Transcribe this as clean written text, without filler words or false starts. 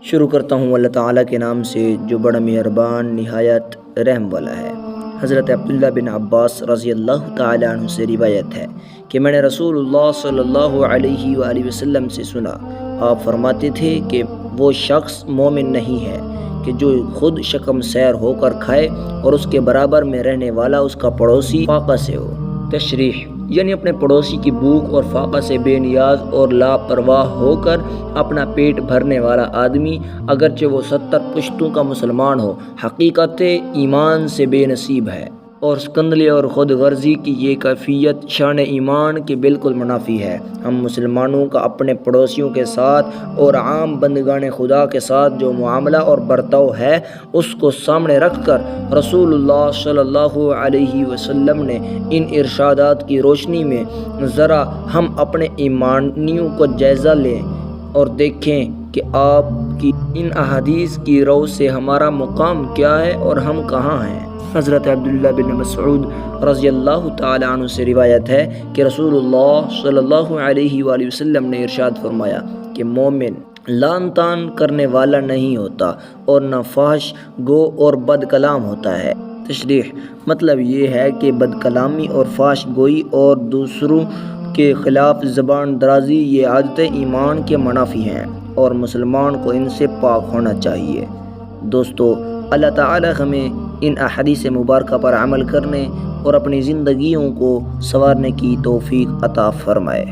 شروع کرتا ہوں اللہ تعالیٰ کے نام سے جو بڑا مہربان نہایت رحم والا ہے۔ حضرت عبداللہ بن عباس رضی اللہ تعالیٰ عنہ سے روایت ہے کہ میں نے رسول اللہ صلی اللہ علیہ وآلہ وسلم سے سنا، آپ فرماتے تھے کہ وہ شخص مومن نہیں ہے کہ جو خود شکم سیر ہو کر کھائے اور اس کے برابر میں رہنے والا اس کا پڑوسی فاقہ سے ہو۔ تشریح یعنی اپنے پڑوسی کی بھوک اور فاقہ سے بے نیاز اور لاپرواہ ہو کر اپنا پیٹ بھرنے والا آدمی اگرچہ وہ 70 پشتوں کا مسلمان ہو، حقیقت ایمان سے بے نصیب ہے، اور سکندلی اور خود غرضی کی یہ کیفیت شان ایمان کے بالکل منافی ہے۔ ہم مسلمانوں کا اپنے پڑوسیوں کے ساتھ اور عام بندگان خدا کے ساتھ جو معاملہ اور برتاؤ ہے اس کو سامنے رکھ کر رسول اللہ صلی اللہ علیہ وسلم نے ان ارشادات کی روشنی میں ذرا ہم اپنے ایمانیوں کو جائزہ لیں اور دیکھیں کہ آپ کی ان احادیث کی رو سے ہمارا مقام کیا ہے اور ہم کہاں ہیں۔ حضرت عبداللہ بن مسعود رضی اللہ تعالی عنہ سے روایت ہے کہ رسول اللہ صلی اللہ علیہ وآلہ وسلم نے ارشاد فرمایا کہ مومن لعن طعن کرنے والا نہیں ہوتا اور نہ فحش گو اور بد کلام ہوتا ہے۔ تشریح مطلب یہ ہے کہ بد کلامی اور فحش گوئی اور دوسروں کے خلاف زبان درازی یہ عادتیں ایمان کے منافی ہیں اور مسلمان کو ان سے پاک ہونا چاہیے۔ دوستو، اللہ تعالی ہمیں ان احادیث مبارکہ پر عمل کرنے اور اپنی زندگیوں کو سنوارنے کی توفیق عطا فرمائے۔